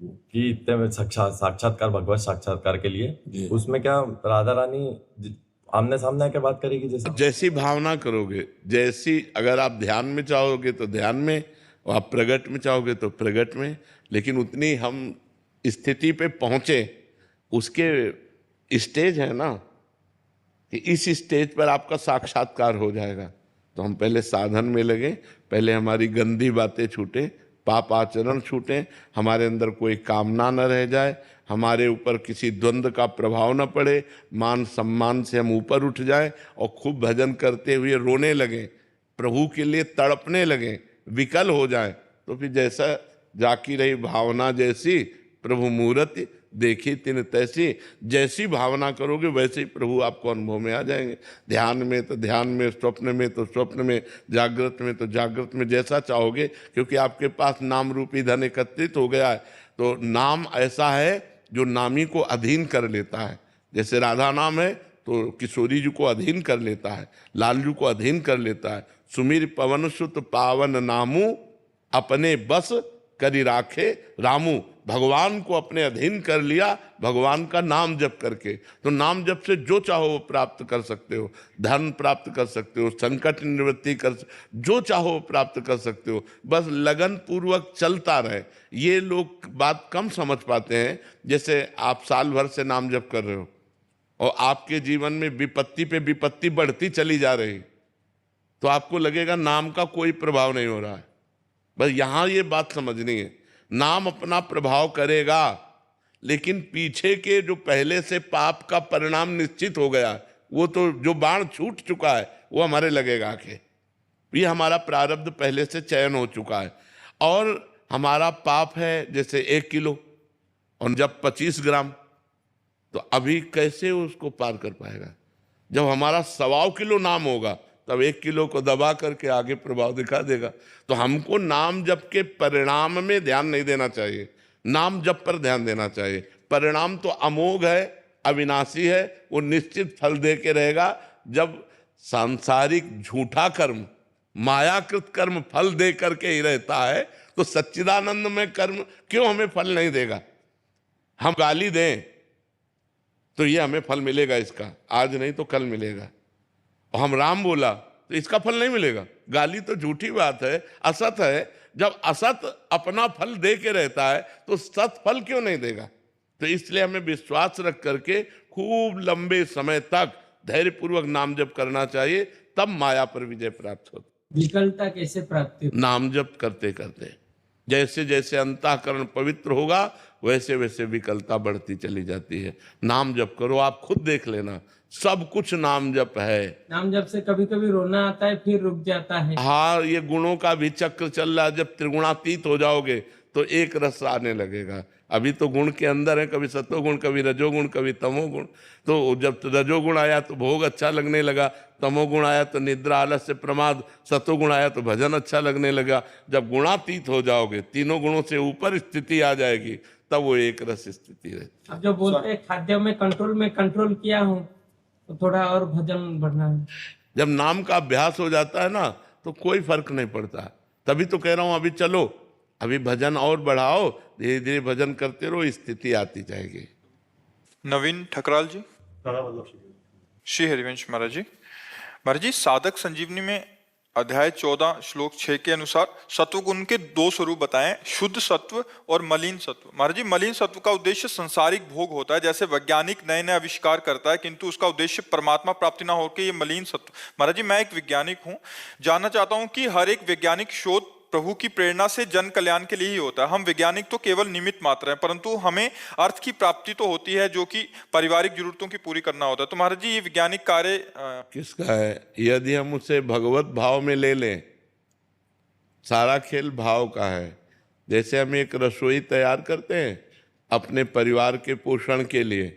कि इतने में साक्षात्कार भगवत साक्षात्कार के लिए, उसमें क्या राधा रानी आमने सामने आके बात करेगी? जैसे जैसी भावना करोगे, जैसी, अगर आप ध्यान में चाहोगे तो ध्यान में, और आप प्रगट में चाहोगे तो प्रगट में, लेकिन उतनी हम स्थिति पे पहुंचे, उसके स्टेज है ना कि इस स्टेज पर आपका साक्षात्कार हो जाएगा। तो हम पहले साधन में लगे, पहले हमारी गंदी बातें छूटे, पाप आचरण छूटे, हमारे अंदर कोई कामना न रह जाए, हमारे ऊपर किसी द्वंद्व का प्रभाव न पड़े, मान सम्मान से हम ऊपर उठ जाए और खूब भजन करते हुए रोने लगें, प्रभु के लिए तड़पने लगें, विकल हो जाए। तो फिर जैसा जाकी रही भावना जैसी, प्रभु मूर्ति देखी तिन तैसी, जैसी भावना करोगे वैसे ही प्रभु आपको अनुभव में आ जाएंगे। ध्यान में तो ध्यान में, स्वप्न में तो स्वप्न में, जागृत में तो जागृत में, जैसा चाहोगे, क्योंकि आपके पास नाम रूपी धन एकत्रित हो गया है। तो नाम ऐसा है जो नामी को अधीन कर लेता है। जैसे राधा नाम है तो किशोरी जी को अधीन कर लेता है, लालजू को अधीन कर लेता है। सुमीर पवन सुत पावन नामू, अपने बस करी राखे रामू। भगवान को अपने अधीन कर लिया, भगवान का नाम जप करके। तो नाम जप से जो चाहो वो प्राप्त कर सकते हो, धन प्राप्त कर सकते हो, संकट निवृत्ति जो चाहो वो प्राप्त कर सकते हो। बस लगन पूर्वक चलता रहे। ये लोग बात कम समझ पाते हैं। जैसे आप साल भर से नाम जप कर रहे हो और आपके जीवन में विपत्ति पे विपत्ति बढ़ती चली जा रही, तो आपको लगेगा नाम का कोई प्रभाव नहीं हो रहा है। बस यहां ये बात समझनी है, नाम अपना प्रभाव करेगा, लेकिन पीछे के जो पहले से पाप का परिणाम निश्चित हो गया, वो तो जो बाण छूट चुका है वो हमारे लगेगा आके। ये हमारा प्रारब्ध पहले से चयन हो चुका है। और हमारा पाप है जैसे 1 किलो और जब 25 ग्राम, तो अभी कैसे उसको पार कर पाएगा? जब हमारा 1.25 किलो नाम होगा तब 1 किलो को दबा करके आगे प्रभाव दिखा देगा। तो हमको नाम जप के परिणाम में ध्यान नहीं देना चाहिए, नाम जप पर ध्यान देना चाहिए। परिणाम तो अमोघ है, अविनाशी है, वो निश्चित फल दे के रहेगा। जब सांसारिक झूठा कर्म, मायाकृत कर्म फल दे करके ही रहता है, तो सच्चिदानंद में कर्म क्यों हमें फल नहीं देगा? हम गाली दें तो ये हमें फल मिलेगा इसका, आज नहीं तो कल मिलेगा। और हम राम बोला तो इसका फल नहीं मिलेगा। गाली तो झूठी बात है, असत है। जब असत अपना फल दे के रहता है तो सत फल क्यों नहीं देगा? तो इसलिए हमें विश्वास रख करके खूब लंबे समय तक धैर्यपूर्वक नाम जप करना चाहिए, तब माया पर विजय प्राप्त होती। विकलता कैसे प्राप्त होती? नाम जप करते करते जैसे जैसे अंतःकरण पवित्र होगा वैसे वैसे विकलता बढ़ती चली जाती है। नाम जप करो, आप खुद देख लेना, सब कुछ नाम जप है। नाम जप से कभी कभी रोना आता है, फिर रुक जाता है। हाँ, ये गुणों का भी चक्र चल रहा है। जब त्रिगुणातीत हो जाओगे तो एक रस आने लगेगा। अभी तो गुण के अंदर है, कभी सतोगुण, कभी रजोगुण, कभी तमोगुण। तो जब रजोगुण आया तो भोग अच्छा लगने लगा, तमोगुण आया तो निद्रा आलस्य प्रमाद, सतोगुण आया तो भजन अच्छा लगने लगा। जब गुणातीत हो जाओगे, तीनों गुणों से ऊपर स्थिति आ जाएगी, तब वो एक रस स्थिति रहती। अब जो बोलते हैं खाद्य में कंट्रोल किया हूँ, तो थोड़ा और भजन बढ़ना है। जब नाम का अभ्यास हो जाता है ना तो कोई फर्क नहीं पड़ता। तभी तो कह रहा हूं अभी चलो, अभी भजन और बढ़ाओ, धीरे धीरे भजन करते रहो, स्थिति आती जाएगी। नवीन ठकराल जी। श्री हरिवंश महाराज जी। महाराज जी, साधक संजीवनी में अध्याय 14 श्लोक 6 के अनुसार सत्वगुण के 2 स्वरूप बताएं, शुद्ध सत्व और मलिन सत्व। महाराज जी, मलिन सत्व का उद्देश्य संसारिक भोग होता है, जैसे वैज्ञानिक नए नए आविष्कार करता है, किंतु उसका उद्देश्य परमात्मा प्राप्ति ना होकर ये मलिन सत्व। महाराज जी, मैं एक वैज्ञानिक हूँ, जानना चाहता हूँ कि हर एक वैज्ञानिक शोध प्रभु की प्रेरणा से जन कल्याण के लिए ही होता है। हम वैज्ञानिक तो केवल निमित्त मात्र हैं, परंतु हमें अर्थ की प्राप्ति तो होती है, जो कि पारिवारिक जरूरतों की पूरी करना होता है। तो महाराज जी, ये वैज्ञानिक कार्य किसका है? यदि हम उसे भगवत भाव में ले लें, सारा खेल भाव का है। जैसे हम एक रसोई तैयार करते हैं अपने परिवार के पोषण के लिए,